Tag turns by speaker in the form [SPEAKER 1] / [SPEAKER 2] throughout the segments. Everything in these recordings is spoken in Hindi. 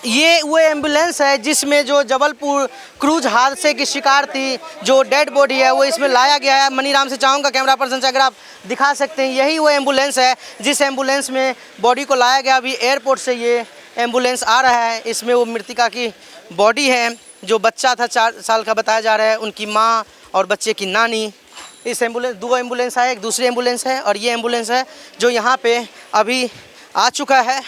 [SPEAKER 1] ये वो एम्बुलेंस है जिसमें जो जबलपुर क्रूज हादसे की शिकार थी, जो डेड बॉडी है वो इसमें लाया गया है। मनीराम से चाहूँगा कैमरा पर्सन से अगर आप दिखा सकते हैं, यही वो एम्बुलेंस है जिस एम्बुलेंस में बॉडी को लाया गया। अभी एयरपोर्ट से ये एम्बुलेंस आ रहा है। इसमें वो मृतिका की बॉडी है, जो बच्चा था 4 साल का बताया जा रहा है, उनकी माँ और बच्चे की नानी। इस एम्बुलेंस 2 एम्बुलेंस है, एक दूसरी एम्बुलेंस है और ये एम्बुलेंस है जो यहाँ पे अभी आ चुका है।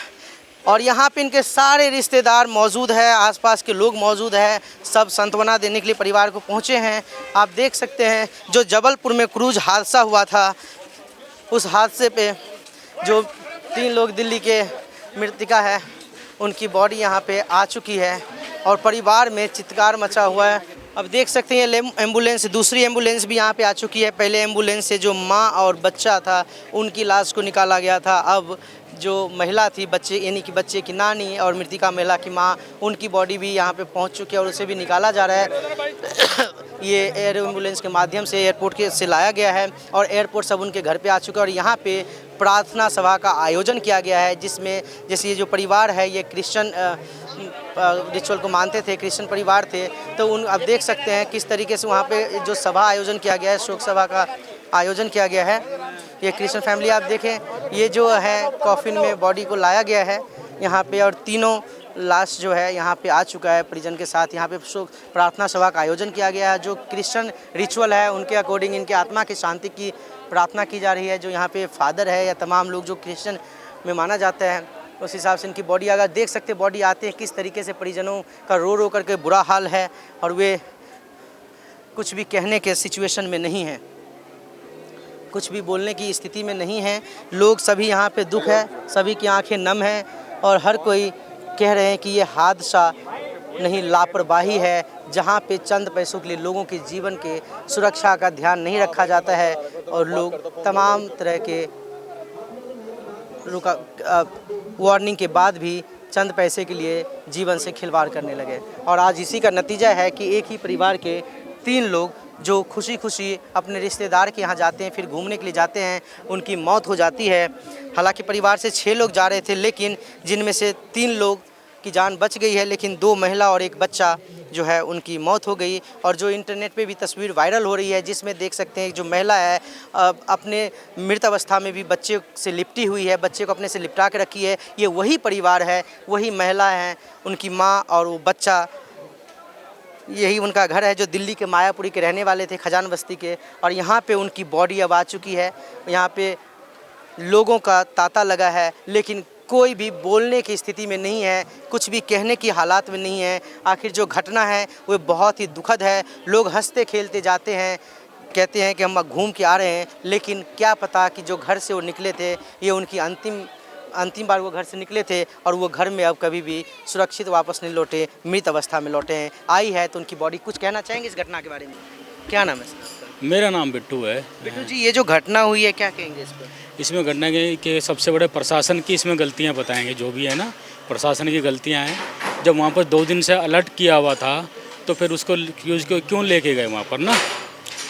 [SPEAKER 1] और यहाँ पे इनके सारे रिश्तेदार मौजूद है, आसपास के लोग मौजूद है, सब सांत्वना देने के लिए परिवार को पहुँचे हैं। आप देख सकते हैं जो जबलपुर में क्रूज हादसा हुआ था, उस हादसे पे जो 3 लोग दिल्ली के मृतिका है, उनकी बॉडी यहाँ पे आ चुकी है और परिवार में चित्कार मचा हुआ है। अब देख सकते हैं एम्बुलेंस, दूसरी एम्बुलेंस भी यहाँ पे आ चुकी है। पहले एम्बुलेंस से जो माँ और बच्चा था उनकी लाश को निकाला गया था। अब जो महिला थी, बच्चे यानी कि बच्चे की नानी और मृतिका महिला की माँ, उनकी बॉडी भी यहाँ पे पहुँच चुकी है और उसे भी निकाला जा रहा है। ये एयर एम्बुलेंस के माध्यम से एयरपोर्ट से लाया गया है और एयरपोर्ट सब उनके घर पे आ चुका है। और यहाँ पे प्रार्थना सभा का आयोजन किया गया है, जिसमें जैसे ये जो परिवार है ये क्रिश्चियन रिचुअल को मानते थे, क्रिश्चियन परिवार थे, तो अब देख सकते हैं किस तरीके से वहाँ पे जो सभा आयोजन किया गया है, शोक सभा का आयोजन किया गया है। ये क्रिश्चियन फैमिली आप देखें, ये जो है कॉफिन में बॉडी को लाया गया है यहाँ पे और तीनों लाश जो है यहाँ पे आ चुका है परिजन के साथ। यहाँ पे शोक प्रार्थना सभा का आयोजन किया गया है। जो क्रिश्चियन रिचुअल है उनके अकॉर्डिंग इनके आत्मा की शांति की प्रार्थना की जा रही है। जो यहाँ पे फादर है या तमाम लोग जो क्रिश्चियन में माना जाता है, उस हिसाब से इनकी बॉडी, अगर देख सकते हैं बॉडी आते हैं किस तरीके से परिजनों का रो रो करके बुरा हाल है और वे कुछ भी कहने के सिचुएशन में नहीं है, कुछ भी बोलने की स्थिति में नहीं है। लोग सभी यहाँ पे दुख है, सभी की आंखें नम हैं और हर कोई कह रहे हैं कि ये हादसा नहीं, लापरवाही है, जहाँ पे चंद पैसों के लिए लोगों के जीवन के सुरक्षा का ध्यान नहीं रखा जाता है और लोग तमाम तरह के वार्निंग के बाद भी चंद पैसे के लिए जीवन से खिलवाड़ करने लगे। और आज इसी का नतीजा है कि एक ही परिवार के 3 लोग जो खुशी खुशी अपने रिश्तेदार के यहाँ जाते हैं, फिर घूमने के लिए जाते हैं, उनकी मौत हो जाती है। हालांकि परिवार से 6 लोग जा रहे थे, लेकिन जिनमें से 3 लोग की जान बच गई है, लेकिन 2 महिला और 1 बच्चा जो है उनकी मौत हो गई। और जो इंटरनेट पे भी तस्वीर वायरल हो रही है, जिसमें देख सकते हैं जो महिला है अपने मृत अवस्था में भी बच्चे से लिपटी हुई है, बच्चे को अपने से लिपटा के रखी है। ये वही परिवार है, वही महिला है, उनकी माँ और वो बच्चा, यही उनका घर है, जो दिल्ली के मायापुरी के रहने वाले थे, खजान बस्ती के। और यहाँ पे उनकी बॉडी अब आ चुकी है। यहाँ पे लोगों का तांता लगा है, लेकिन कोई भी बोलने की स्थिति में नहीं है, कुछ भी कहने की हालात में नहीं है। आखिर जो घटना है वो बहुत ही दुखद है। लोग हंसते खेलते जाते हैं, कहते हैं कि हम घूम के आ रहे हैं, लेकिन क्या पता कि जो घर से वो निकले थे, ये उनकी अंतिम बार वो घर से निकले थे और वो घर में अब कभी भी सुरक्षित वापस नहीं लौटे, मृत अवस्था में लौटे हैं। आई है तो उनकी बॉडी, कुछ कहना चाहेंगे इस घटना के बारे में? क्या नाम है सर?
[SPEAKER 2] मेरा नाम बिट्टू है।
[SPEAKER 1] बिट्टू जी, ये जो घटना हुई है क्या कहेंगे इस पर?
[SPEAKER 2] इसमें घटना के सबसे बड़े प्रशासन की इसमें गलतियां बताएंगे, जो भी है ना, प्रशासन की गलतियां हैं। जब वहाँ पर 2 दिन से अलर्ट किया हुआ था तो फिर उसको क्यों लेके गए वहाँ पर ना,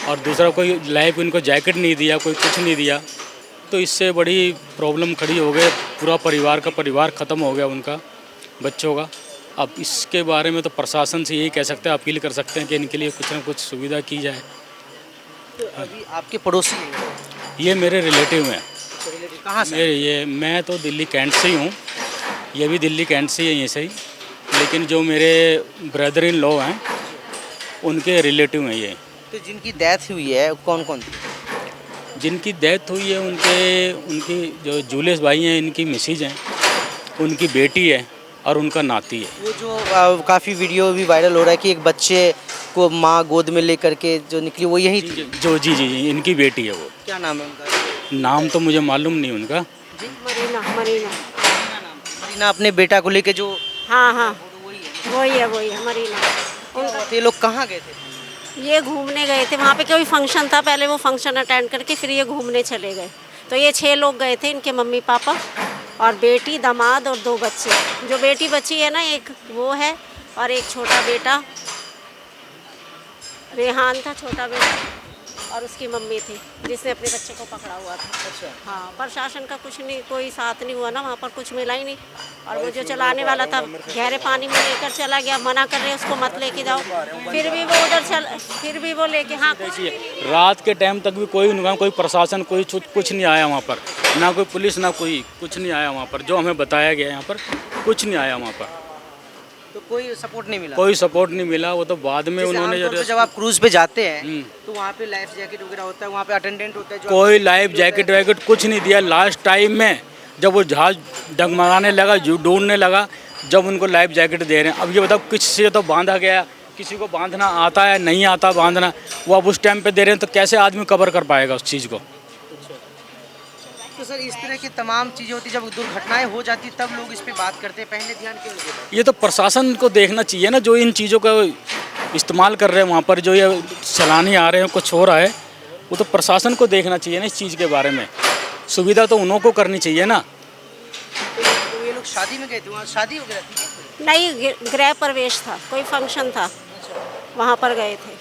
[SPEAKER 2] और दूसरा कोई लाइफ इनको जैकेट नहीं दिया, कोई कुछ नहीं दिया, तो इससे बड़ी प्रॉब्लम खड़ी हो गई। पूरा परिवार ख़त्म हो गया उनका, बच्चों का। अब इसके बारे में तो प्रशासन से यही कह सकते हैं, अपील कर सकते हैं कि इनके लिए कुछ ना कुछ सुविधा की जाए।
[SPEAKER 1] तो अभी आपके पड़ोसी हैं?
[SPEAKER 2] ये मेरे रिलेटिव हैं।
[SPEAKER 1] कहाँ से?
[SPEAKER 2] मैं तो दिल्ली कैंट से ही हूँ, ये भी दिल्ली कैंट से ही है, ये सही। लेकिन जो मेरे ब्रदर इन लॉ हैं उनके रिलेटिव हैं ये।
[SPEAKER 1] तो जिनकी डेथ हुई है कौन कौन थी?
[SPEAKER 2] जिनकी डेथ हुई है उनकी जो जूलियस भाई हैं, इनकी मिसेज हैं, उनकी बेटी है और उनका नाती है।
[SPEAKER 1] वो जो काफ़ी वीडियो भी वायरल हो रहा है कि एक बच्चे को माँ गोद में लेकर के जो निकली, वो यही
[SPEAKER 2] जी इनकी बेटी है। वो
[SPEAKER 1] क्या नाम है उनका?
[SPEAKER 2] नाम तो मुझे मालूम नहीं उनका।
[SPEAKER 1] जी, मरीना अपने बेटा को लेके जो,
[SPEAKER 3] हाँ वही है मरीना।
[SPEAKER 1] उनका ये लोग कहाँ गए थे?
[SPEAKER 3] ये घूमने गए थे, वहाँ पे कोई फंक्शन था, पहले वो फंक्शन अटेंड करके फिर ये घूमने चले गए। तो ये 6 लोग गए थे, इनके मम्मी पापा और बेटी, दामाद और 2 बच्चे। जो बेटी बची है ना, एक वो है और एक छोटा बेटा रेहान था, छोटा बेटा। और उसकी मम्मी थी जिसने अपने बच्चे को पकड़ा हुआ था।
[SPEAKER 1] अच्छा।
[SPEAKER 3] हाँ, प्रशासन का कुछ नहीं, कोई साथ नहीं हुआ ना, वहाँ पर कुछ मिला ही नहीं। और वो जो चलाने वाला था गहरे पानी में लेकर चला गया, मना कर रहे उसको मत लेके जाओ, फिर भी वो उधर फिर भी वो लेके, हाँ
[SPEAKER 2] देखिए रात के टाइम तक भी कोई नहीं, कोई प्रशासन कोई कुछ नहीं आया वहाँ पर, ना कोई पुलिस ना कोई कुछ नहीं आया वहाँ पर, जो हमें बताया गया यहाँ पर कुछ नहीं आया वहाँ पर,
[SPEAKER 1] तो कोई सपोर्ट नहीं मिला?
[SPEAKER 2] कोई सपोर्ट नहीं मिला। वो तो बाद में
[SPEAKER 1] जैसे
[SPEAKER 2] उन्होंने
[SPEAKER 1] आमतौर पे जब आप क्रूज पे जाते हैं तो वहाँ पे लाइफ जैकेट वगैरह होता है, वहाँ पे अटेंडेंट होता है जो
[SPEAKER 2] कोई लाइफ जैकेट वैकेट कुछ नहीं दिया। लास्ट टाइम में जब वो जहाज डगमगाने लगा, ढूंढने लगा, जब उनको लाइफ जैकेट दे रहे हैं। अब ये बताओ किसी से तो बांधा गया, किसी को बांधना आता है नहीं आता बांधना, वो अब उस टाइम पे दे रहे हैं तो कैसे आदमी कवर कर पाएगा उस चीज़ को?
[SPEAKER 1] तो सर इस तरह की तमाम चीज़ें होती, जब दुर्घटनाएं हो जाती तब लोग इस पे बात करते हैं, पहले ध्यान क्यों नहीं देते?
[SPEAKER 2] ये तो प्रशासन को देखना चाहिए ना, जो इन चीज़ों का इस्तेमाल कर रहे हैं वहाँ पर, जो ये चलाने आ रहे हैं, कुछ हो रहा है, वो तो प्रशासन को देखना चाहिए ना इस चीज़ के बारे में। सुविधा तो उन्हों को करनी चाहिए ना।
[SPEAKER 1] तो ये लोग शादी में गए थे, वहाँ शादी वगैरह थी?
[SPEAKER 3] नहीं, गृह प्रवेश था, कोई फंक्शन था, वहाँ पर गए थे,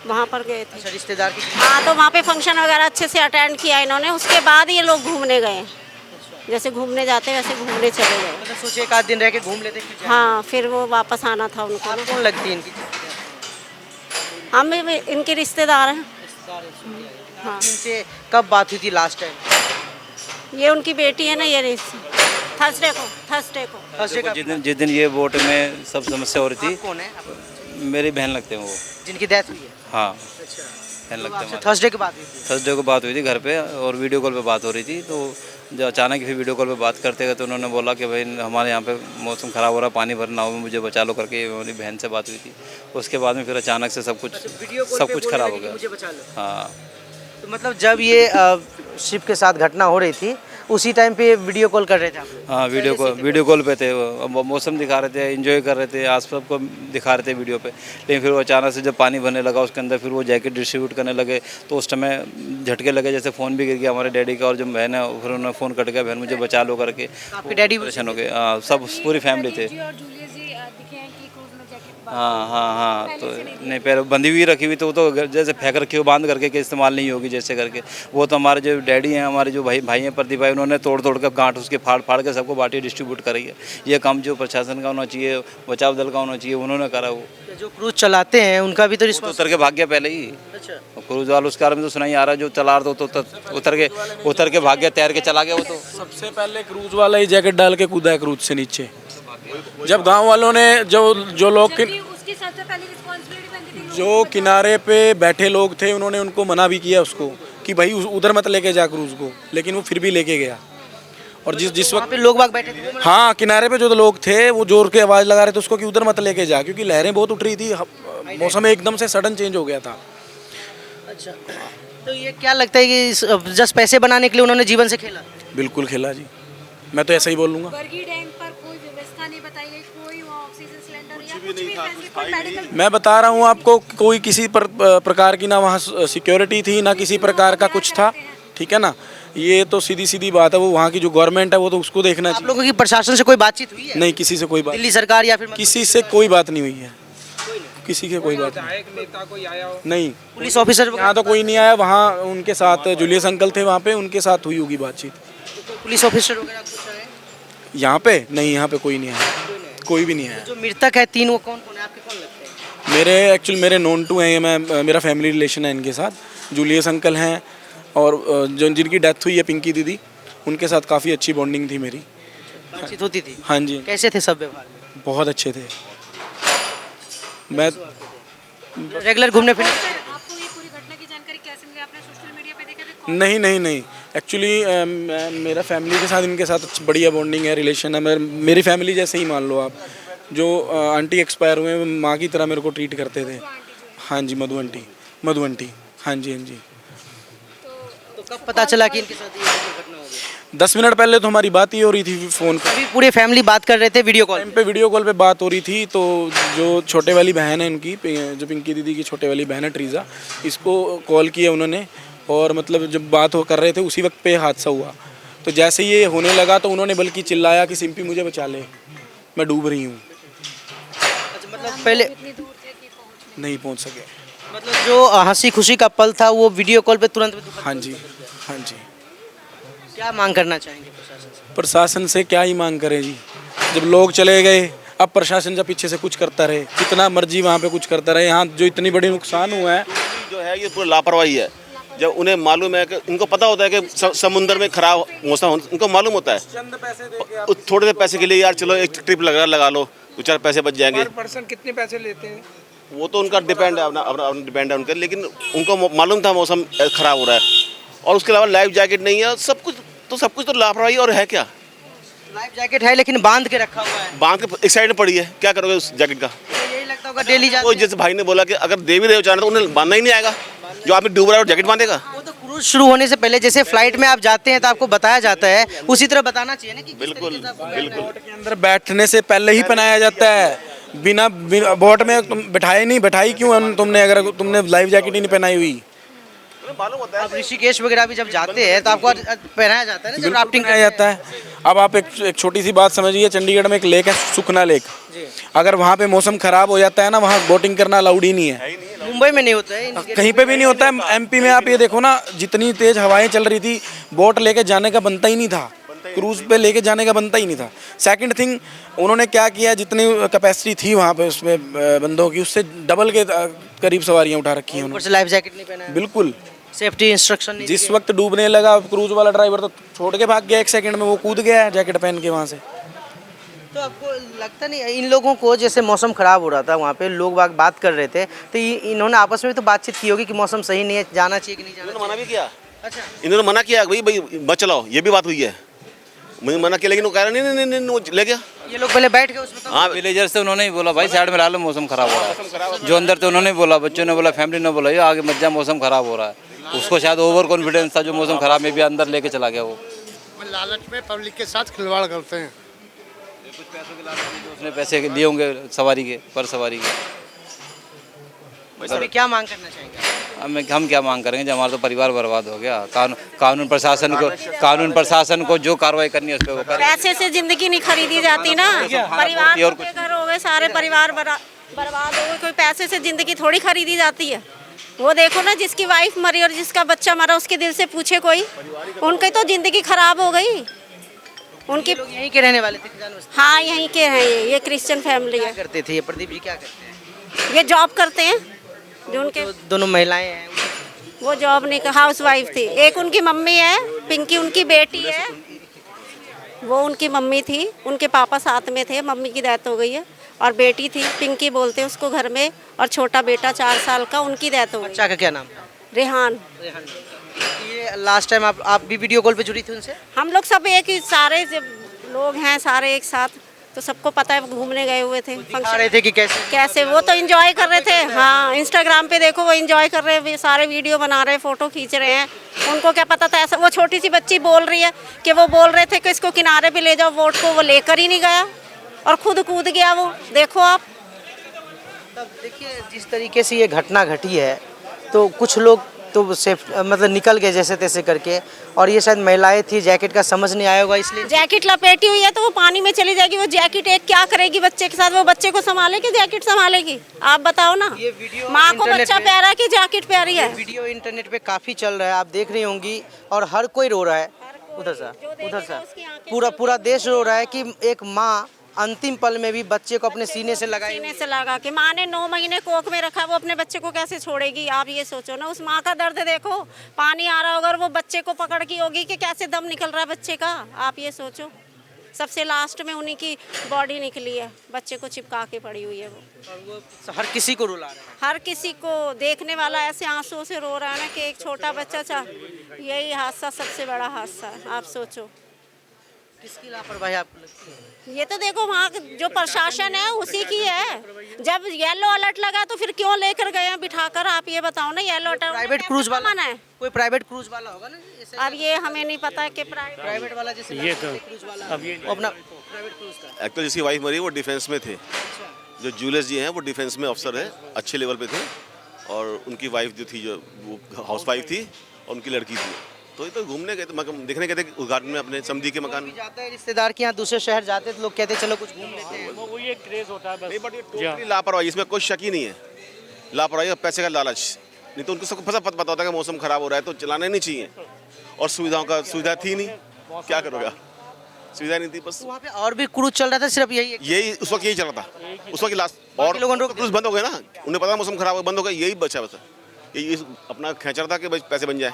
[SPEAKER 3] वहाँ पर गए थे।
[SPEAKER 1] अच्छा, रिश्तेदार की?
[SPEAKER 3] हाँ, तो वहाँ पे फंक्शन वगैरह अच्छे से अटेंड किया इन्होंने, उसके बाद ये लोग घूमने गए, जैसे घूमने जाते वैसे घूमने चले गए।
[SPEAKER 1] मतलब सोचे एक आध दिन रह के घूम लेते फिर जाएं।
[SPEAKER 3] हाँ, फिर वो वापस आना था उनको।
[SPEAKER 1] आप कौन लगती है इनकी?
[SPEAKER 3] हम भी इनके रिश्तेदार हैं। हाँ,
[SPEAKER 1] इनसे कब बात हुई थी लास्ट टाइम?
[SPEAKER 3] ये उनकी बेटी है ना, ये थर्सडे को
[SPEAKER 1] फर्स्ट का
[SPEAKER 4] जिस दिन ये बोट में सब समस्या हो रही
[SPEAKER 1] आप कौन है? आप
[SPEAKER 4] थी, मेरी बहन लगते हैं वो।
[SPEAKER 1] जिनकी डेथ हुई है?
[SPEAKER 4] हाँ,
[SPEAKER 1] अच्छा,
[SPEAKER 4] बहन लगते हैं।
[SPEAKER 1] थर्सडे की बात हुई थी?
[SPEAKER 4] थर्सडे को बात हुई थी घर पे, और वीडियो कॉल पे बात हो रही थी। तो जो अचानक फिर वीडियो कॉल पे बात करते गए तो उन्होंने बोला कि भाई हमारे यहाँ पे मौसम ख़राब हो रहा है, पानी भरना हो, मुझे बचा लो करके मेरी बहन से बात हुई थी। उसके बाद में फिर अचानक से सब कुछ ख़राब हो गया।
[SPEAKER 1] मुझे बचा लो।
[SPEAKER 4] हाँ,
[SPEAKER 1] तो मतलब जब ये शिप के साथ घटना हो रही थी उसी टाइम पे वीडियो कॉल कर रहे थे आप लोग?
[SPEAKER 4] हाँ, वीडियो कॉल पे थे वो, मौसम दिखा रहे थे, एंजॉय कर रहे थे, आसपास को दिखा रहे थे वीडियो पे। लेकिन फिर वो अचानक से जब पानी भरने लगा उसके अंदर, फिर वो जैकेट डिस्ट्रीब्यूट करने लगे, तो उस समय झटके लगे, जैसे फ़ोन भी गिर गया हमारे डैडी का, और जो बहन है फिर उन्होंने फ़ोन कट गया, बहन मुझे बचा लो करके।
[SPEAKER 1] आपके डैडी
[SPEAKER 4] परेशान हो गए। हाँ, सब पूरी फैमिली थे। हाँ, तो नहीं पैर बंधी हुई रखी हुई, तो वो तो जैसे फेंक रखी हो बांध करके कि इस्तेमाल नहीं होगी जैसे करके। वो तो हमारे जो डैडी हैं, हमारे जो भाई हैं प्रदीप भाई, उन्होंने तोड़ कर गांठ उसके फाड़ के सबको बाटी डिस्ट्रीब्यूट करी है। ये काम जो प्रशासन का होना चाहिए, बचाव दल का होना चाहिए, उन्होंने करा। वो
[SPEAKER 1] जो क्रूज चलाते हैं उनका भी तो
[SPEAKER 4] तो उतर के भाग गया पहले ही।
[SPEAKER 1] अच्छा,
[SPEAKER 4] क्रूज वाला उसके बारे में तो सुनाई आ रहा है, जो चला रहा था तो उतर के भाग गया, तैर के चला गया वो तो।
[SPEAKER 5] सबसे पहले क्रूज वाला ही जैकेट डाल के कूदा है क्रूज से नीचे। जब गांव वालों ने जो लोग जो किनारे पे बैठे लोग थे उन्होंने उनको मना भी किया उसको कि भाई उधर मत लेके जा क्रूज को, लेकिन वो फिर भी लेके गया। और जिस
[SPEAKER 1] वहाँ
[SPEAKER 5] वक्त
[SPEAKER 1] पे लोग बाग बैठे थे?
[SPEAKER 5] हाँ, किनारे पे जो लोग थे वो जोर के आवाज़ लगा रहे थे उसको कि उधर मत लेके जा, क्योंकि लहरें बहुत उठ रही थी, मौसम एकदम से सडन चेंज हो गया था।
[SPEAKER 1] अच्छा, तो ये क्या लगता है कि जस्ट पैसे बनाने के लिए उन्होंने जीवन से खेला?
[SPEAKER 5] बिल्कुल खेला जी, मैं तो ऐसा ही बोलूँगा।
[SPEAKER 6] बरगी डैम पर कोई व्यवस्था नहीं बताई गई, कोई वहाँ ऑक्सीजन सिलेंडर या कुछ भी कोई मेडिकल।
[SPEAKER 5] मैं बता रहा हूँ आपको, कोई किसी प्रकार की ना वहाँ सिक्योरिटी थी, ना किसी प्रकार का कुछ था, ठीक है ना। ये तो सीधी बात है, वो वहाँ की जो गवर्नमेंट है वो तो उसको देखना
[SPEAKER 1] आप
[SPEAKER 5] चाहिए।
[SPEAKER 1] लोगों की प्रशासन से कोई बातचीत हुई है?
[SPEAKER 5] नहीं, किसी से कोई बात,
[SPEAKER 1] दिल्ली सरकार या फिर
[SPEAKER 5] किसी से कोई बात नहीं हुई है, किसी के कोई बात नहीं।
[SPEAKER 1] पुलिस ऑफिसर
[SPEAKER 5] यहाँ तो कोई नहीं आया, वहाँ उनके साथ जूलियस अंकल थे, वहाँ पे उनके साथ हुई होगी बातचीत।
[SPEAKER 1] पुलिस ऑफिसर वगैरह कुछ आए?
[SPEAKER 5] यहाँ पे नहीं, यहाँ पे कोई नहीं आया, कोई भी नहीं आया।
[SPEAKER 1] जो मृतक है तीन, वो कौन कौन है, आपके कौन लगते हैं?
[SPEAKER 5] मेरे नोन टू हैं, मेरा फैमिली रिलेशन है इनके साथ। जूलियस अंकल हैं, और जिनकी डेथ हुई है पिंकी दीदी, उनके साथ काफ़ी अच्छी बॉन्डिंग थी मेरी।
[SPEAKER 1] बातचीत होती थी?
[SPEAKER 5] हाँ जी,
[SPEAKER 1] कैसे थे सब व्यवहार में?
[SPEAKER 5] बहुत अच्छे थे। मैं
[SPEAKER 1] रेगुलर घूमने फिरने?
[SPEAKER 6] आपको ये पूरी घटना की जानकारी कैसे मिली? आपने सोशल मीडिया पे देखा था?
[SPEAKER 5] नहीं, एक्चुअली मेरा फैमिली के साथ इनके साथ बढ़िया बॉन्डिंग है, रिलेशन है। मेरी फैमिली जैसे ही मान लो आप। जो आंटी एक्सपायर हुए माँ की तरह मेरे को ट्रीट करते थे। हाँ जी, मधु आंटी, हाँ जी।
[SPEAKER 1] तो कब पता चला कि इनके साथ ये घटना हो गई?
[SPEAKER 5] 10 मिनट पहले तो हमारी बात ही हो रही थी फ़ोन पर।
[SPEAKER 1] अभी पूरी फैमिली बात कर रहे थे वीडियो कॉल
[SPEAKER 5] टाइम पे वीडियो कॉल पे बात हो रही थी, तो जो छोटे वाली बहन है उनकी, जो पिंकी दीदी की छोटे वाली बहन है ट्रीज़ा, इसको कॉल किया उन्होंने, और मतलब जब बात कर रहे थे उसी वक्त पे हादसा हुआ। तो जैसे ये होने लगा तो उन्होंने बल्कि चिल्लाया कि सिंपी मुझे बचा ले, मैं डूब रही हूँ।
[SPEAKER 1] अच्छा, मतलब पहले
[SPEAKER 6] इतनी दूर थे कि पहुँच
[SPEAKER 5] नहीं पहुँच सके।
[SPEAKER 1] मतलब जो हंसी खुशी का पल था वो वीडियो कॉल पे तुरंत में दुखद
[SPEAKER 5] हाँ जी, हाँ जी।
[SPEAKER 1] क्या मांग करना चाहेंगे प्रशासन से?
[SPEAKER 5] प्रशासन से क्या ही मांग करें जी, जब लोग चले गए अब प्रशासन जब पीछे से कुछ करता रहे, जितना मर्जी वहाँ पे कुछ करता रहे, यहाँ जो इतनी बड़ी नुकसान हुआ है
[SPEAKER 7] जो है ये पूरी लापरवाही है। जब उन्हें मालूम है कि इनको पता होता है कि समुद्र में खराब मौसम इनको मालूम होता है, थोड़े से पैसे के लिए यार चलो एक ट्रिप लगा लो, 2-4 पैसे बच जाएंगे।
[SPEAKER 8] पर्सन कितने पैसे लेते हैं?
[SPEAKER 7] वो तो उनका डिपेंड है, अपना डिपेंड है उनका, लेकिन उनको मालूम था मौसम खराब हो रहा है और उसके अलावा लाइफ जैकेट नहीं है, सब कुछ तो लापरवाही और है क्या।
[SPEAKER 1] लाइफ जैकेट है लेकिन बांध के रखा हुआ है,
[SPEAKER 7] बांध के एक साइड में पड़ी है, क्या करोगे उस जैकेट का।
[SPEAKER 1] तो यही लगता होगा डेली जाते
[SPEAKER 7] वो
[SPEAKER 1] हैं।
[SPEAKER 7] जैसे भाई ने बोला कि अगर दे भी रहे हो चाहना तो उन्हें बांधना ही नहीं आएगा, जो आदमी डूब रहा है वो जैकेट बांधेगा।
[SPEAKER 1] वो तो क्रूज शुरू होने से पहले जैसे फ्लाइट में आप जाते हैं तो आपको बताया जाता है, उसी तरह बताना चाहिए ना कि किस
[SPEAKER 7] बिल्कुल
[SPEAKER 1] तरीके से आपको बैठना है।
[SPEAKER 5] बोट के अंदर बैठने से पहले ही पहनाया जाता है, बिना बोट में तुम बैठाई क्यों तुमने, अगर तुमने लाइफ जैकेट ही नहीं पहनाई हुई।
[SPEAKER 7] मालूम होता है
[SPEAKER 1] आप ऋषिकेश वगैरह भी जब जाते हैं तो आपको पहनाया जाता है ना जब राफ्टिंग
[SPEAKER 5] पहनाया जाता है। अब आप एक छोटी सी बात समझिए, चंडीगढ़ में एक लेक है सुखना लेक, अगर वहाँ पे मौसम खराब हो जाता है ना, वहाँ बोटिंग करना अलाउड ही नहीं है।
[SPEAKER 1] मुंबई में नहीं होता है,
[SPEAKER 5] कहीं पे भी नहीं होता है। एमपी में आप ये देखो ना, जितनी तेज हवाएं चल रही थी, बोट लेके जाने का बनता ही नहीं था, क्रूज पे लेके जाने का बनता ही नहीं था। सेकंड थिंग, उन्होंने क्या किया, जितनी कैपेसिटी थी वहाँ पे उसमें बंदों की, उससे डबल के करीब सवारियाँ उठा रखी हैं
[SPEAKER 1] ऊपर
[SPEAKER 5] उन्होंने।
[SPEAKER 1] से लाइफ जैकेट नहीं पहना है,
[SPEAKER 5] बिल्कुल।
[SPEAKER 1] सेफ्टी इंस्ट्रक्शन नहीं
[SPEAKER 5] जिस
[SPEAKER 1] दिए।
[SPEAKER 5] वक्त डूबने लगा, क्रूज वाला ड्राइवर तो छोड़ के भाग गया, 1 सेकंड में वो कूद गया जैकेट पहन के वहाँ से।
[SPEAKER 1] तो आपको लगता नहीं इन लोगों को, जैसे मौसम खराब हो रहा था वहाँ पे लोग बात कर रहे थे, तो इन्होंने आपस में भी तो बातचीत की होगी कि मौसम सही नहीं है, जाना चाहिए कि नहीं जाना
[SPEAKER 7] इन्होंने मना भी किया।
[SPEAKER 1] अच्छा,
[SPEAKER 7] इन्होंने मना किया भाई मत चलाओ, ये भी बात हुई है। मुझे मना किया लेकिन वो कह रहा नहीं वो ले गया।
[SPEAKER 1] ये लोग पहले बैठ गए उसमें तो
[SPEAKER 4] हाँ, विलेजर से उन्होंने ही बोला भाई साइड में ला लो, मौसम खराब हो रहा है। जो अंदर थे उन्होंने बोला, बच्चों ने बोला, फैमिली ने बोला, ये आगे मत जा, मौसम खराब हो रहा है। उसको शायद ओवर कॉन्फिडेंस था, जो मौसम खराब में भी अंदर लेके चला गया वो।
[SPEAKER 9] लालच में पब्लिक के साथ खिलवाड़ करते हैं।
[SPEAKER 4] कुछ पैसों के लालच में जो उसने पैसे लिए होंगे सवारी के, पर सवारी के।
[SPEAKER 1] अभी क्या मांग करना चाहेंगे?
[SPEAKER 4] हम क्या मांग करेंगे जब हमारा तो परिवार बर्बाद हो गया। कानून प्रशासन को जो कार्रवाई करनी है उस पर वो करे।
[SPEAKER 3] पैसे से जिंदगी नहीं खरीदी जाती ना, परिवार
[SPEAKER 4] और
[SPEAKER 3] के घर हो गए, सारे परिवार बर्बाद हो गए, कोई पैसे से जिंदगी थोड़ी खरीदी जाती है। वो देखो ना, जिसकी वाइफ मरी और जिसका बच्चा मरा, उसके दिल से पूछे कोई, उनकी तो जिंदगी खराब हो गई। उनकी
[SPEAKER 1] लोग यहीं के रहने वाले थे किसान बस्ती।
[SPEAKER 3] हाँ, यहीं के हैं, ये क्रिश्चियन फैमिली
[SPEAKER 1] क्या
[SPEAKER 3] है।
[SPEAKER 1] करते थे ये प्रदीप जी, क्या करते हैं?
[SPEAKER 3] ये जॉब करते हैं, जो उनके
[SPEAKER 1] तो दोनों महिलाएं हैं,
[SPEAKER 3] वो जॉब नहीं, हाउस वाइफ थी। एक उनकी मम्मी है, पिंकी उनकी बेटी है, वो उनकी मम्मी थी, उनके पापा साथ में थे, मम्मी की डेथ हो गई है, और बेटी थी, पिंकी बोलते हैं उसको घर में, और छोटा बेटा 4 साल का, उनकी डेथ हो गई।
[SPEAKER 1] बच्चा का क्या नाम था?
[SPEAKER 3] रेहान।
[SPEAKER 1] ये लास्ट टाइम आप भी वीडियो कॉल पे जुड़ी थी उनसे?
[SPEAKER 3] हम लोग सब एक ही, सारे लोग हैं सारे एक साथ, तो सबको पता है वो घूमने गए हुए थे,
[SPEAKER 1] दिखा रहे थे कि
[SPEAKER 3] कैसे वो तो एंजॉय कर रहे थे। हाँ, इंस्टाग्राम पे देखो वो एंजॉय कर रहे हैं, सारे वीडियो बना रहे हैं, फोटो खींच रहे हैं। उनको क्या पता था ऐसा। वो छोटी सी बच्ची बोल रही है कि वो बोल रहे थे कि इसको किनारे पे ले जाओ बोट को, वो लेकर ही नहीं गया और खुद कूद गया वो। देखो आप,
[SPEAKER 1] तब देखिए जिस तरीके से ये घटना घटी है, तो कुछ लोग तो सेफ मतलब निकल गए जैसे तैसे करके, और ये शायद महिलाएं थी, जैकेट का समझ नहीं आया होगा इसलिए।
[SPEAKER 3] जैकेट लपेटी हुई है तो वो पानी में चली जाएगी। वो जैकेट एक क्या करेगी बच्चे के साथ? वो बच्चे को संभालेगी, जैकेट संभालेगी? आप बताओ ना।
[SPEAKER 1] ये वीडियो
[SPEAKER 3] माँ को
[SPEAKER 1] इंटरनेट
[SPEAKER 3] बच्चा
[SPEAKER 1] पे-
[SPEAKER 3] प्यारा कि जैकेट प्यारी है?
[SPEAKER 1] वीडियो इंटरनेट पे काफी चल रहा है, आप देख रही होंगी, और हर कोई रो रहा है। उधर से पूरा देश रो रहा है कि एक माँ अंतिम पल में भी बच्चे को अपने सीने से लगाई
[SPEAKER 3] सीने से लगा के, माँ ने 9 महीने कोख में रखा, वो अपने बच्चे को कैसे छोड़ेगी? आप ये सोचो ना, उस माँ का दर्द देखो। पानी आ रहा होगा और वो बच्चे को पकड़ की होगी कि कैसे दम निकल रहा है बच्चे का। आप ये सोचो, सबसे लास्ट में उन्हीं की बॉडी निकली है, बच्चे को चिपका के पड़ी हुई है वो।
[SPEAKER 1] हर किसी को रुला रहा है।
[SPEAKER 3] हर किसी को देखने वाला ऐसे आंसुओं से रो रहा है ना कि एक छोटा बच्चा यही हादसा सबसे बड़ा हादसा है। आप सोचो
[SPEAKER 1] किसकी लापरवाही आपको लगती है?
[SPEAKER 3] ये तो देखो वहाँ जो प्रशासन है उसी की है। जब येलो अलर्ट लगा तो फिर क्यों लेकर गए हैं बिठाकर? आप ये बताओ ना। येलो अलर्ट
[SPEAKER 1] प्राइवेट क्रूज वाला
[SPEAKER 3] मना है,
[SPEAKER 1] कोई प्राइवेट क्रूज वाला होगा ना ऐसे?
[SPEAKER 3] अब ये हमें नहीं पता कि
[SPEAKER 1] प्राइवेट वाला जैसे
[SPEAKER 2] ये तो
[SPEAKER 1] क्रूज वाला वो अपना प्राइवेट क्रूज का।
[SPEAKER 7] एक्चुअली जिसकी वाइफ मरी वो डिफेंस में थे। जो जूलियस जी हैं वो डिफेंस में अफसर है, अच्छे लेवल पे थे, और उनकी वाइफ जो थी, जो वो हाउस वाइफ थी, और उनकी लड़की थी। तो ये तो घूमने गए थे, देखने गए थे उद्घाटन में अपने समधी के मकान में।
[SPEAKER 1] जाता है रिश्तेदार के यहाँ दूसरे शहर जाते तो लोग कहते हैं चलो कुछ घूम लेते हैं।
[SPEAKER 2] वो ये क्रेज होता है बस।
[SPEAKER 7] नहीं, बट ये टोटली लापरवाही, इसमें कोई शक ही नहीं है। लापरवाही और पैसे का लालच। नहीं तो उनको सबको पता होता है कि मौसम ख़राब हो रहा है तो चलाना नहीं चाहिए। और सुविधा थी नहीं, क्या करोगे, सुविधा नहीं थी बस।
[SPEAKER 1] वहाँ पे और भी क्रूज चल रहा था, सिर्फ
[SPEAKER 7] यही उस वक्त यही चल रहा था, उस वक्त लास्ट। और
[SPEAKER 1] लोगों ने
[SPEAKER 7] क्रूज बंद हो गए ना, उन्हें पता मौसम ख़राब हो बंद हो गया, यही बचा बस। यही अपना खेच रहा था कि भाई पैसे बन जाए,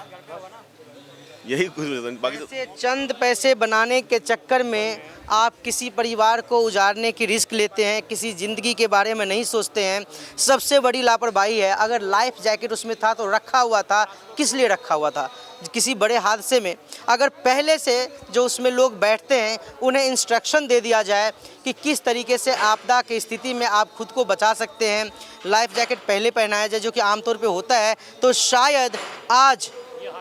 [SPEAKER 7] यही कुछ बाकी तो।
[SPEAKER 1] ऐसे चंद पैसे बनाने के चक्कर में आप किसी परिवार को उजाड़ने की रिस्क लेते हैं, किसी ज़िंदगी के बारे में नहीं सोचते हैं। सबसे बड़ी लापरवाही है। अगर लाइफ जैकेट उसमें था तो रखा हुआ था, किस लिए रखा हुआ था? किसी बड़े हादसे में अगर पहले से जो उसमें लोग बैठते हैं उन्हें इंस्ट्रक्शन दे दिया जाए कि किस तरीके से आपदा की स्थिति में आप खुद को बचा सकते हैं, लाइफ जैकेट पहले पहनाया जाए, जो कि आमतौर पे होता है, तो शायद आज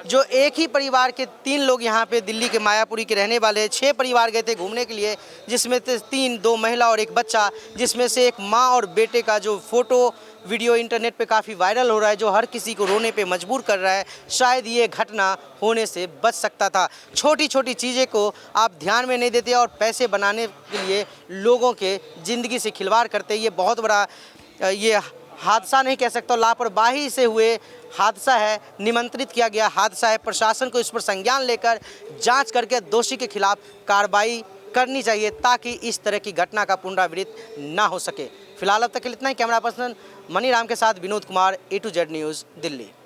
[SPEAKER 1] जो एक ही परिवार के 3 लोग यहाँ पे दिल्ली के मायापुरी के रहने वाले 6 परिवार गए थे घूमने के लिए, जिसमें से 2 महिला और 1 बच्चा, जिसमें से एक माँ और बेटे का जो फ़ोटो वीडियो इंटरनेट पे काफ़ी वायरल हो रहा है, जो हर किसी को रोने पे मजबूर कर रहा है। शायद ये घटना होने से बच सकता था। छोटी छोटी चीज़ें को आप ध्यान में नहीं देते और पैसे बनाने के लिए लोगों के ज़िंदगी से खिलवाड़ करते। ये बहुत बड़ा ये हादसा नहीं कह सकता, लापरवाही से हुए हादसा है, निमंत्रित किया गया हादसा है। प्रशासन को इस पर संज्ञान लेकर जांच करके दोषी के खिलाफ कार्रवाई करनी चाहिए ताकि इस तरह की घटना का पुनरावृत्ति ना हो सके। फिलहाल अब तक इतना ही। कैमरा पर्सन मनीराम के साथ Vinod Kumar, A to Z news, Delhi.